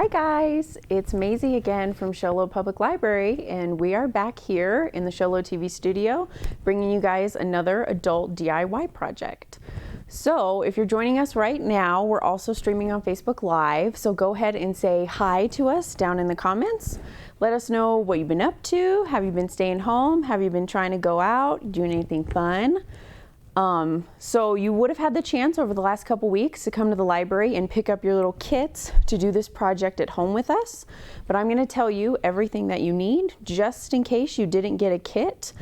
guys, it's Maize again from Show Low Public Library, and we are back here in the Show Low TV studio bringing you guys another adult DIY project. So if you're joining us right now, we're also streaming on Facebook Live, so go ahead and say hi to us down in the comments. Let us know what you've been up to. Have you been staying home? Have you been trying to go out, doing anything fun? So you would have had the chance over the last couple weeks to come to the library and pick up your little kits to do this project at home with us. But I'm going to tell you everything that you need just in case you didn't get a kit.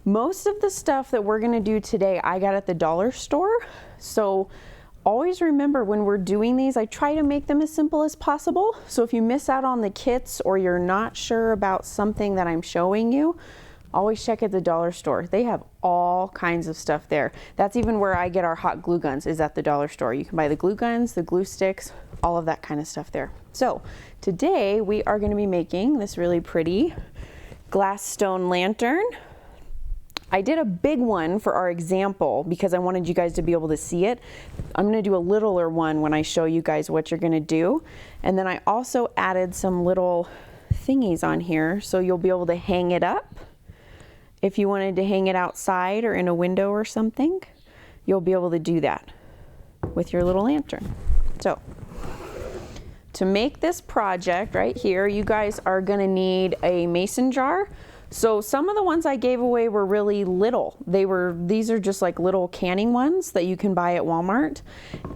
Most of the stuff that we're going to do today I got at the dollar store. So always remember when we're doing these, I try to make them as simple as possible. So if you miss out on the kits or you're not sure about something that I'm showing you, always check at the dollar store. They have all kinds of stuff there. That's even where I get our hot glue guns, is at the dollar store. You can buy the glue guns, the glue sticks, all of that kind of stuff there. So today we are going to be making this really pretty glass stone lantern. I did a big one for our example because I wanted you guys to be able to see it. I'm going to do a littler one when I show you guys what you're going to do. And then I also added some little thingies on here so you'll be able to hang it up. If you wanted to hang it outside or in a window or something, you'll be able to do that with your little lantern. So to make this project right here, you guys are going to need a mason jar. So some of the ones I gave away were really little. These are just like little canning ones that you can buy at Walmart.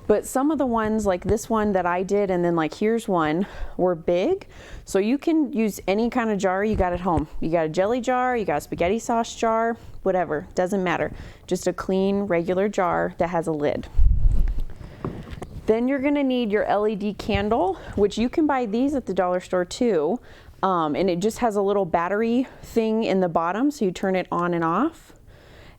But some of the ones like this one that I did, and then like here's one, were big. So you can use any kind of jar you got at home. You got a jelly jar, you got a spaghetti sauce jar, whatever, doesn't matter. Just a clean regular jar that has a lid. Then you're gonna need your LED candle, which you can buy these at the dollar store too. And it just has a little battery thing in the bottom, so you turn it on and off.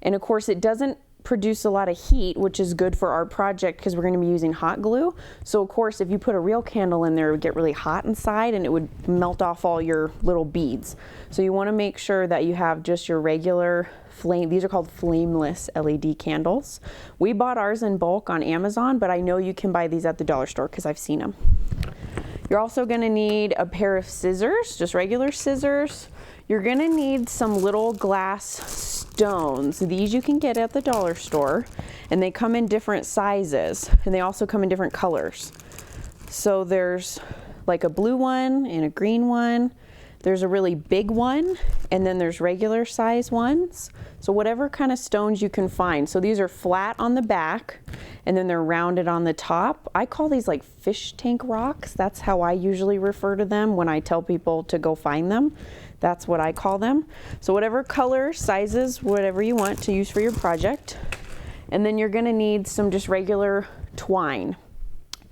And of course it doesn't produce a lot of heat, which is good for our project because we're going to be using hot glue. So of course if you put a real candle in there, it would get really hot inside and it would melt off all your little beads. So you want to make sure that you have just your regular flame. These are called flameless LED candles. We bought ours in bulk on Amazon, but I know you can buy these at the dollar store because I've seen them. You're also going to need a pair of scissors, just regular scissors. You're going to need some little glass stones. These you can get at the dollar store, and they come in different sizes, and they also come in different colors. So there's like a blue one and a green one. There's a really big one, and then there's regular size ones. So whatever kind of stones you can find. So these are flat on the back, and then they're rounded on the top. I call these like fish tank rocks. That's how I usually refer to them when I tell people to go find them. That's what I call them. So whatever color, sizes, whatever you want to use for your project. And then you're gonna need some just regular twine.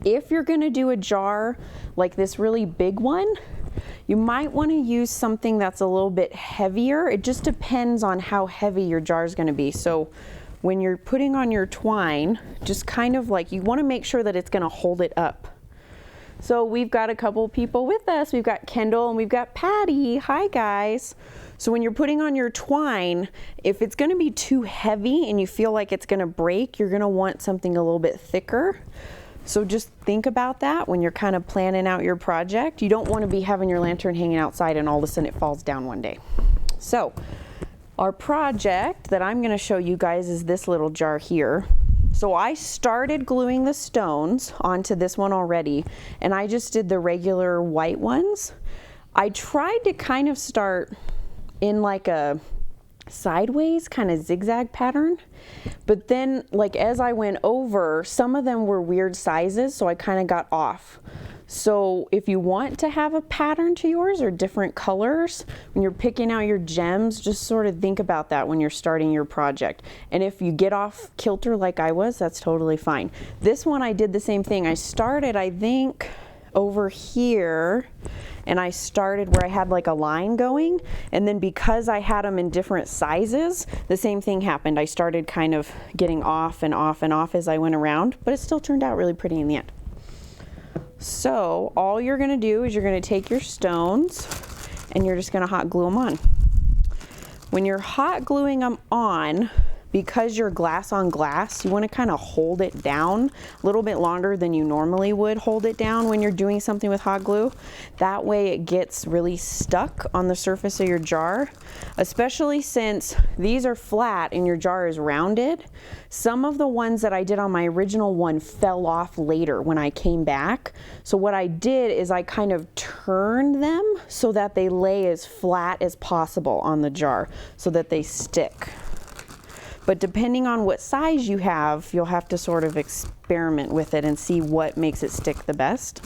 If you're gonna do a jar like this really big one, you might want to use something that's a little bit heavier. It just depends on how heavy your jar is going to be. So when you're putting on your twine, just kind of like, you want to make sure that it's going to hold it up. So we've got a couple people with us. We've got Kendall and we've got Patty. Hi guys. So when you're putting on your twine, if it's going to be too heavy and you feel like it's going to break, you're going to want something a little bit thicker. So just think about that when you're kind of planning out your project. You don't want to be having your lantern hanging outside and all of a sudden it falls down one day. So our project that I'm going to show you guys is this little jar here. So I started gluing the stones onto this one already, and I just did the regular white ones. I tried to kind of start in like a sideways kind of zigzag pattern, but then like as I went over, some of them were weird sizes, so I kind of got off. So if you want to have a pattern to yours or different colors when you're picking out your gems, just sort of think about that when you're starting your project. And if you get off kilter like I was, that's totally fine. This one I did the same thing. I started, I think, over here, and I started where I had like a line going, and then because I had them in different sizes, the same thing happened. I started kind of getting off and off and off as I went around, but it still turned out really pretty in the end. So all you're gonna do is you're gonna take your stones and you're just gonna hot glue them on. When you're hot gluing them on, because you're glass on glass, you want to kind of hold it down a little bit longer than you normally would hold it down when you're doing something with hot glue. That way it gets really stuck on the surface of your jar, especially since these are flat and your jar is rounded. Some of the ones that I did on my original one fell off later when I came back. So what I did is I kind of turned them so that they lay as flat as possible on the jar so that they stick. But depending on what size you have, you'll have to sort of experiment with it and see what makes it stick the best.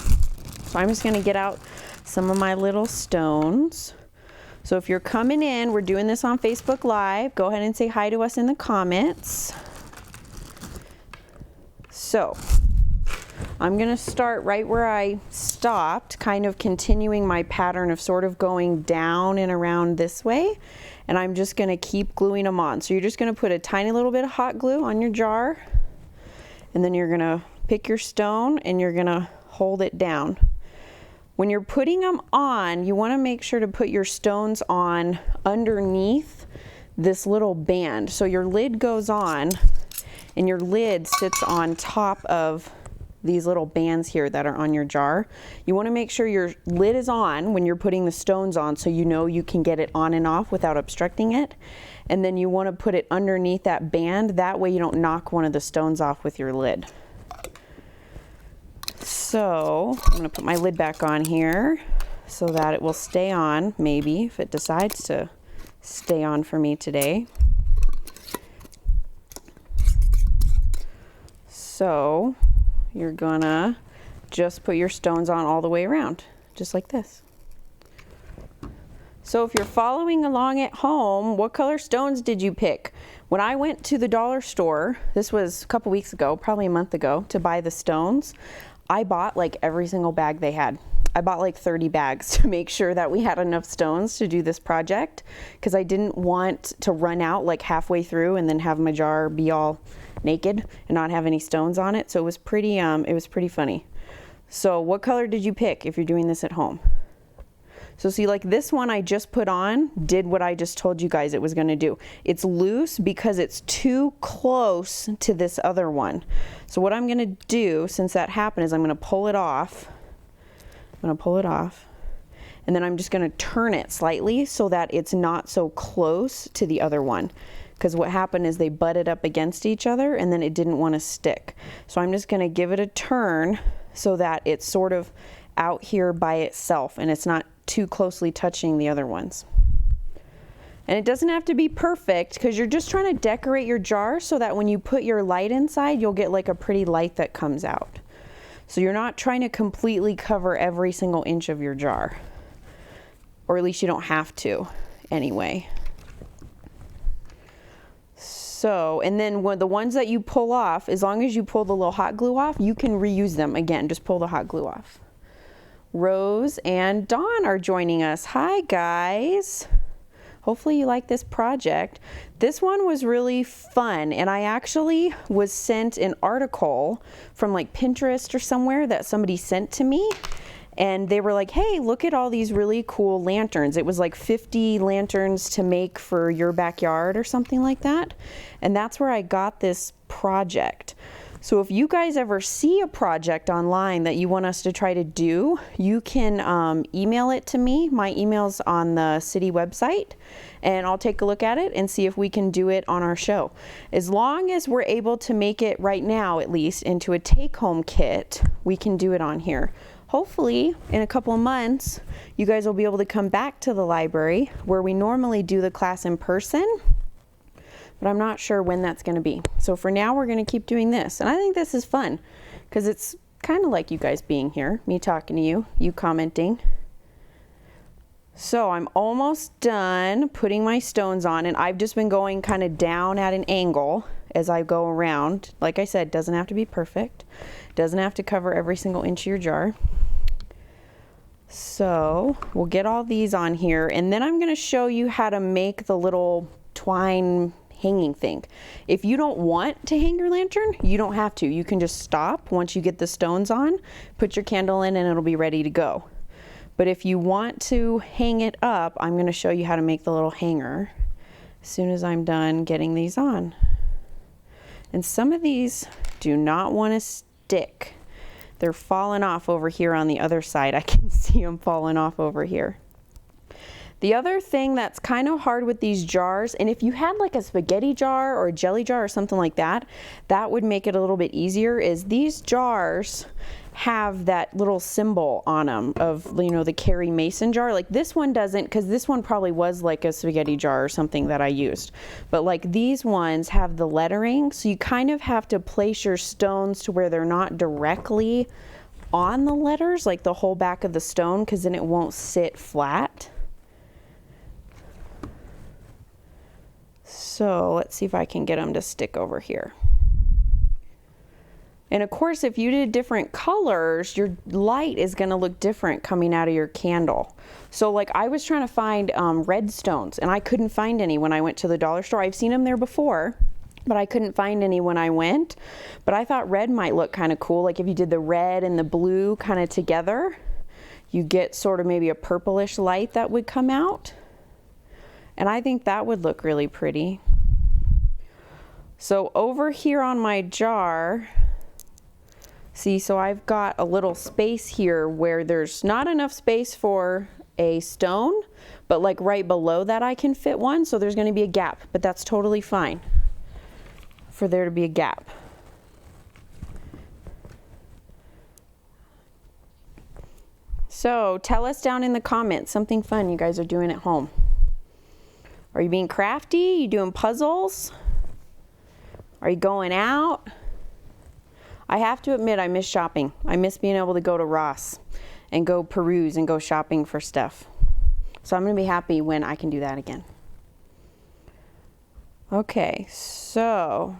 So I'm just going to get out some of my little stones. So if you're coming in, we're doing this on Facebook Live. Go ahead and say hi to us in the comments. So I'm going to start right where I stopped, kind of continuing my pattern of sort of going down and around this way. And I'm just going to keep gluing them on. So you're just going to put a tiny little bit of hot glue on your jar. And then you're going to pick your stone and you're going to hold it down. When you're putting them on, you want to make sure to put your stones on underneath this little band. So your lid goes on and your lid sits on top of these little bands here that are on your jar. You want to make sure your lid is on when you're putting the stones on so you know you can get it on and off without obstructing it. And then you want to put it underneath that band. That way you don't knock one of the stones off with your lid. So I'm going to put my lid back on here so that it will stay on, maybe, if it decides to stay on for me today. So you're gonna just put your stones on all the way around, just like this. So if you're following along at home, what color stones did you pick? When I went to the dollar store, this was a couple weeks ago, probably a month ago, to buy the stones, I bought like every single bag they had. I bought like 30 bags to make sure that we had enough stones to do this project, because I didn't want to run out like halfway through and then have my jar be all naked and not have any stones on it. So it was pretty funny. So what color did you pick if you're doing this at home? So see, like this one I just put on did what I just told you guys it was going to do. It's loose because it's too close to this other one. So what I'm going to do, since that happened, is I'm going to pull it off. I'm going to pull it off. And then I'm just going to turn it slightly so that it's not so close to the other one. Because what happened is they butted up against each other and then it didn't want to stick. So I'm just going to give it a turn so that it's sort of out here by itself and it's not too closely touching the other ones. And it doesn't have to be perfect because you're just trying to decorate your jar so that when you put your light inside, you'll get like a pretty light that comes out. So you're not trying to completely cover every single inch of your jar. Or at least you don't have to anyway. So, and then when the ones that you pull off, as long as you pull the little hot glue off, you can reuse them. Again, just pull the hot glue off. Rose and Dawn are joining us. Hi, guys. Hopefully you like this project. This one was really fun, and I actually was sent an article from like Pinterest or somewhere that somebody sent to me. And they were like, hey, look at all these really cool lanterns. It was like 50 lanterns to make for your backyard or something like that. And that's where I got this project. So if you guys ever see a project online that you want us to try to do, you can email it to me. My email's on the city website, and I'll take a look at it and see if we can do it on our show. As long as we're able to make it right now, at least, into a take-home kit, we can do it on here. Hopefully, in a couple of months, you guys will be able to come back to the library where we normally do the class in person, but I'm not sure when that's going to be. So for now, we're going to keep doing this. And I think this is fun because it's kind of like you guys being here, me talking to you, you commenting. So I'm almost done putting my stones on, and I've just been going kind of down at an angle as I go around. Like I said, doesn't have to be perfect. Doesn't have to cover every single inch of your jar. So we'll get all these on here, and then I'm going to show you how to make the little twine hanging thing. If you don't want to hang your lantern, you don't have to. You can just stop once you get the stones on, put your candle in, and it'll be ready to go. But if you want to hang it up, I'm going to show you how to make the little hanger as soon as I'm done getting these on. And some of these do not want to stick. They're falling off over here on the other side. I can see them falling off over here. The other thing that's kind of hard with these jars, and if you had like a spaghetti jar or a jelly jar or something like that, that would make it a little bit easier, is these jars have that little symbol on them of, you know, the Carrie Mason jar. Like this one doesn't, because this one probably was like a spaghetti jar or something that I used. But like these ones have the lettering, so you kind of have to place your stones to where they're not directly on the letters, like the whole back of the stone, because then it won't sit flat. So let's see if I can get them to stick over here. And of course, if you did different colors, your light is going to look different coming out of your candle. So like I was trying to find red stones, and I couldn't find any when I went to the dollar store. I've seen them there before, but I couldn't find any when I went. But I thought red might look kind of cool. Like if you did the red and the blue kind of together, you get sort of maybe a purplish light that would come out. And I think that would look really pretty. So over here on my jar, see, so I've got a little space here where there's not enough space for a stone, but like right below that I can fit one. So there's going to be a gap, but that's totally fine for there to be a gap. So tell us down in the comments something fun you guys are doing at home. Are you being crafty? You doing puzzles? Are you going out? I have to admit, I miss shopping. I miss being able to go to Ross and go peruse and go shopping for stuff. So I'm going to be happy when I can do that again. Okay, so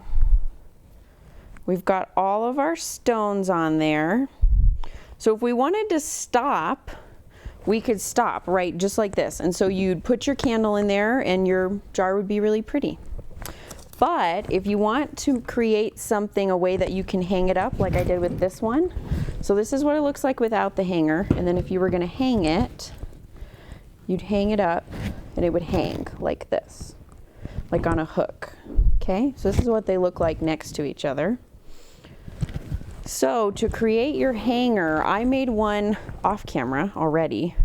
we've got all of our stones on there. So if we wanted to stop, we could stop, right, just like this. And so you'd put your candle in there and your jar would be really pretty. But if you want to create something, a way that you can hang it up like I did with this one. So this is what it looks like without the hanger. And then if you were gonna hang it, you'd hang it up and it would hang like this, like on a hook. Okay, so this is what they look like next to each other. So to create your hanger, I made one off camera already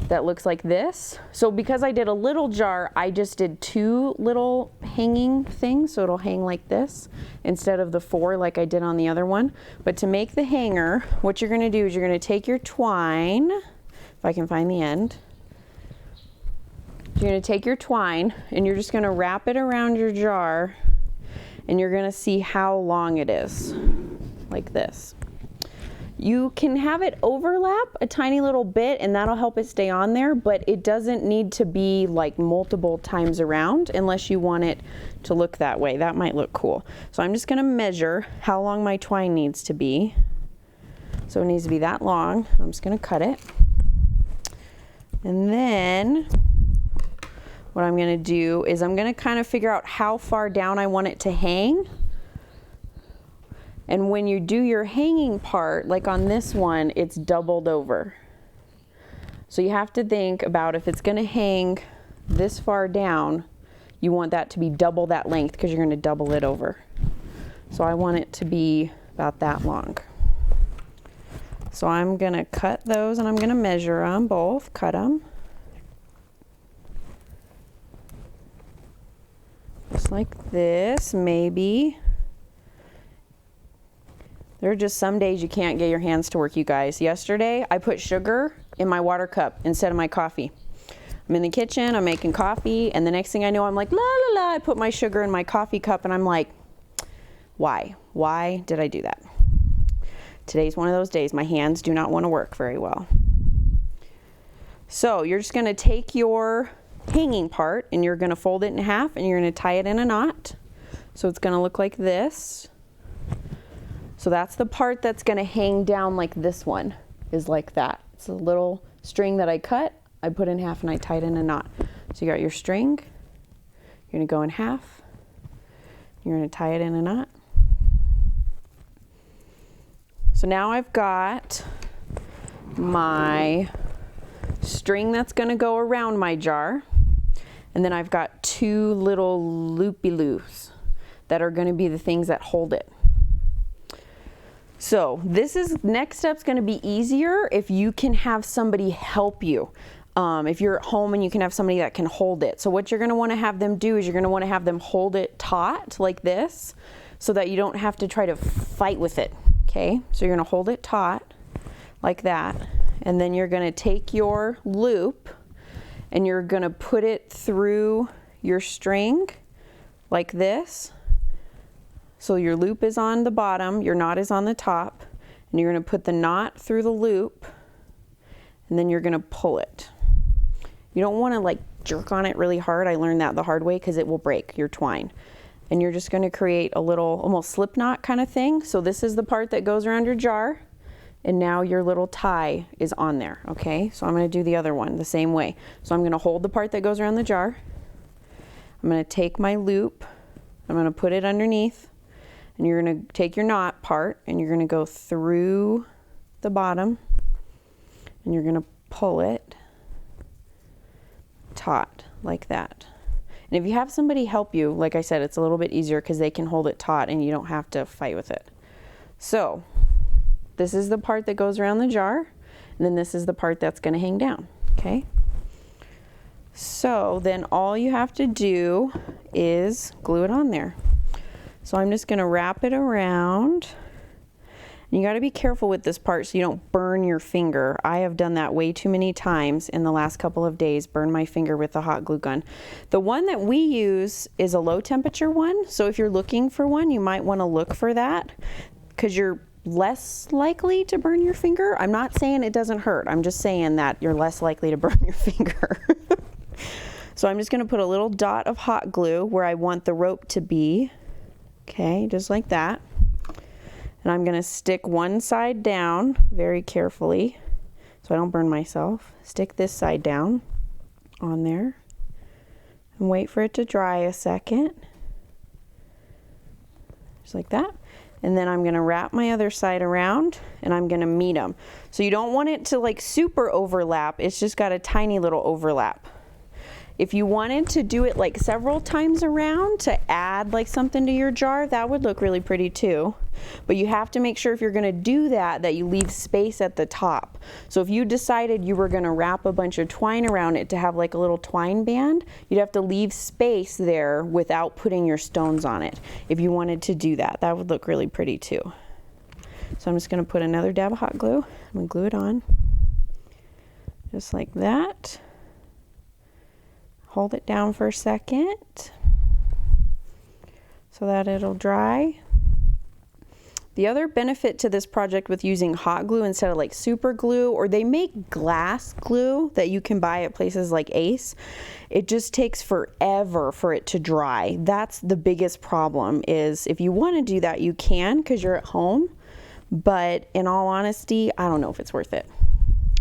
that looks like this. So because I did a little jar, I just did 2 little hanging things, so it'll hang like this instead of the 4 like I did on the other one. But to make the hanger, what you're gonna do is you're gonna take your twine, if I can find the end. You're gonna take your twine and you're just gonna wrap it around your jar, and you're gonna see how long it is. Like this. You can have it overlap a tiny little bit and that'll help it stay on there, but it doesn't need to be like multiple times around unless you want it to look that way. That might look cool. So I'm just going to measure how long my twine needs to be. So it needs to be that long. I'm just going to cut it. And then what I'm going to do is I'm going to kind of figure out how far down I want it to hang. And when you do your hanging part, like on this one, it's doubled over. So you have to think about if it's going to hang this far down, you want that to be double that length because you're going to double it over. So I want it to be about that long. So I'm going to cut those and I'm going to measure them both, cut them. Just like this, maybe. There are just some days you can't get your hands to work, you guys. Yesterday, I put sugar in my water cup instead of my coffee. I'm in the kitchen, I'm making coffee, and the next thing I know, I'm like, la la la, I put my sugar in my coffee cup, and I'm like, why? Why did I do that? Today's one of those days my hands do not want to work very well. So you're just going to take your hanging part, and you're going to fold it in half, and you're going to tie it in a knot. So it's going to look like this. So that's the part that's going to hang down like this one, is like that. It's a little string that I cut, I put in half, and I tied in a knot. So you got your string, you're going to go in half, you're going to tie it in a knot. So now I've got my string that's going to go around my jar, and then I've got 2 little loopy-loops that are going to be the things that hold it. So next step's going to be easier if you can have somebody help you. If you're at home and you can have somebody that can hold it. So what you're going to want to have them do is you're going to want to have them hold it taut like this so that you don't have to try to fight with it. Okay, so you're going to hold it taut like that, and then you're going to take your loop and you're going to put it through your string like this. So your loop is on the bottom, your knot is on the top, and you're going to put the knot through the loop, and then you're going to pull it. You don't want to like jerk on it really hard. I learned that the hard way because it will break your twine. And you're just going to create a little almost slip knot kind of thing. So this is the part that goes around your jar, and now your little tie is on there. Okay, so I'm going to do the other one the same way. So I'm going to hold the part that goes around the jar. I'm going to take my loop, I'm going to put it underneath, and you're going to take your knot part and you're going to go through the bottom and you're going to pull it taut like that. And if you have somebody help you, like I said, it's a little bit easier because they can hold it taut and you don't have to fight with it. So this is the part that goes around the jar, and then this is the part that's going to hang down. Okay, so then all you have to do is glue it on there. So I'm just going to wrap it around. You got to be careful with this part so you don't burn your finger. I have done that way too many times in the last couple of days, burn my finger with the hot glue gun. The one that we use is a low temperature one. So if you're looking for one, you might want to look for that because you're less likely to burn your finger. I'm not saying it doesn't hurt. I'm just saying that you're less likely to burn your finger. So I'm just going to put a little dot of hot glue where I want the rope to be. Okay, just like that. And I'm going to stick one side down very carefully so I don't burn myself. Stick this side down on there and wait for it to dry a second. Just like that. And then I'm going to wrap my other side around and I'm going to meet them. So you don't want it to like super overlap. It's just got a tiny little overlap. If you wanted to do it like several times around to add like something to your jar, that would look really pretty too. But you have to make sure if you're going to do that, that you leave space at the top. So if you decided you were going to wrap a bunch of twine around it to have like a little twine band, you'd have to leave space there without putting your stones on it. If you wanted to do that, that would look really pretty too. So I'm just going to put another dab of hot glue. I'm going to glue it on just like that. Hold it down for a second so that it'll dry. The other benefit to this project with using hot glue instead of like super glue, or they make glass glue that you can buy at places like Ace, it just takes forever for it to dry. That's the biggest problem. Is if you want to do that, you can because you're at home, but in all honesty, I don't know if it's worth it.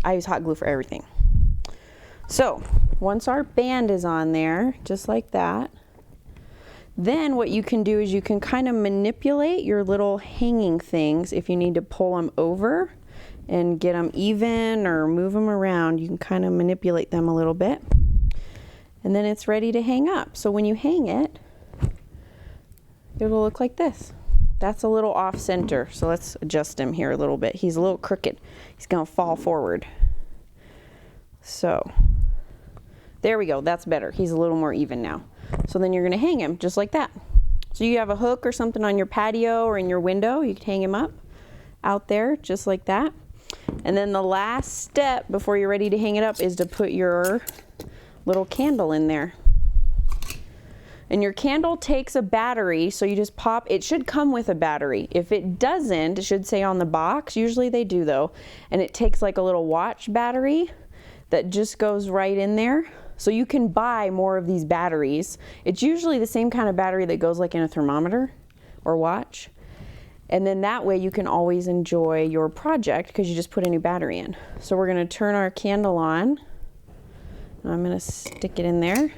I use hot glue for everything. So once our band is on there, just like that, then what you can do is you can kind of manipulate your little hanging things. If you need to pull them over and get them even or move them around, you can kind of manipulate them a little bit. And then it's ready to hang up. So when you hang it, it'll look like this. That's a little off center. So let's adjust him here a little bit. He's a little crooked. He's going to fall forward. So there we go. That's better. He's a little more even now. So then you're going to hang him just like that. So you have a hook or something on your patio or in your window, you can hang him up out there just like that. And then the last step before you're ready to hang it up is to put your little candle in there. And your candle takes a battery, so you just pop. It should come with a battery. If it doesn't, it should say on the box. Usually they do though. And it takes like a little watch battery that just goes right in there. So you can buy more of these batteries. It's usually the same kind of battery that goes like in a thermometer or watch. And then that way you can always enjoy your project because you just put a new battery in. So we're going to turn our candle on. I'm going to stick it in there.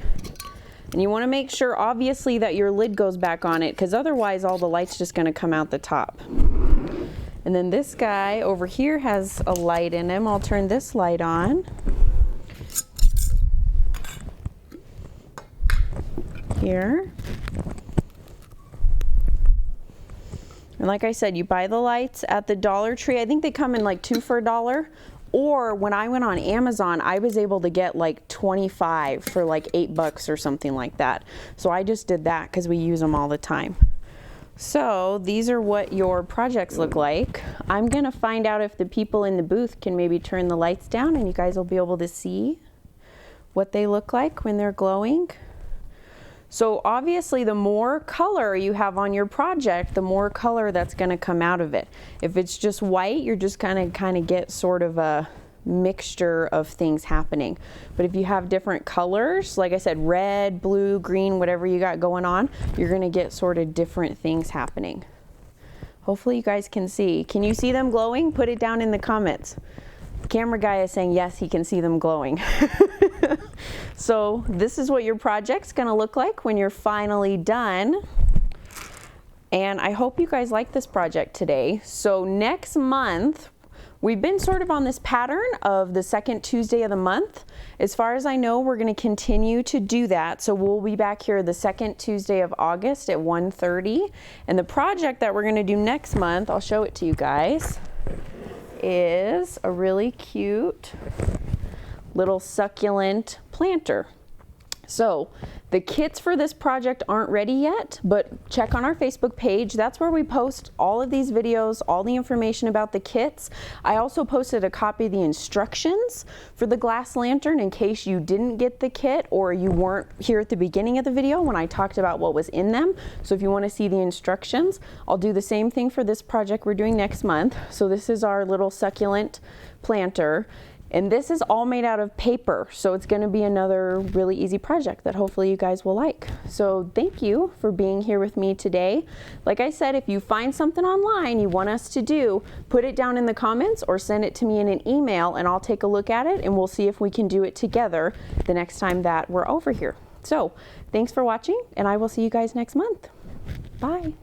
And you want to make sure obviously that your lid goes back on it because otherwise all the light's just going to come out the top. And then this guy over here has a light in him. I'll turn this light on. Here. like I said, you buy the lights at the Dollar Tree. I think they come in like 2 for $1. Or when I went on Amazon, I was able to get like 25 for like $8 or something like that. So I just did that because we use them all the time. So these are what your projects look like. I'm gonna find out if the people in the booth can maybe turn the lights down and you guys will be able to see what they look like when they're glowing. So obviously the more color you have on your project, the more color that's gonna come out of it. If it's just white, you're just gonna kind of get sort of a mixture of things happening. But if you have different colors, like I said, red, blue, green, whatever you got going on, you're gonna get sort of different things happening. Hopefully you guys can see. Can you see them glowing? Put it down in the comments. The camera guy is saying yes, he can see them glowing. So this is what your project's gonna look like when you're finally done. And I hope you guys like this project today. So next month, we've been sort of on this pattern of the second Tuesday of the month. As far as I know, we're gonna continue to do that. So we'll be back here the second Tuesday of August at 1:30. And the project that we're gonna do next month, I'll show it to you guys, is a really cute little succulent planter. So the kits for this project aren't ready yet, but check on our Facebook page. That's where we post all of these videos, all the information about the kits. I also posted a copy of the instructions for the glass lantern in case you didn't get the kit or you weren't here at the beginning of the video when I talked about what was in them. So if you want to see the instructions, I'll do the same thing for this project we're doing next month. So this is our little succulent planter. And this is all made out of paper, so it's going to be another really easy project that hopefully you guys will like. So thank you for being here with me today. Like I said, if you find something online you want us to do, put it down in the comments or send it to me in an email and I'll take a look at it and we'll see if we can do it together the next time that we're over here. So thanks for watching and I will see you guys next month. Bye.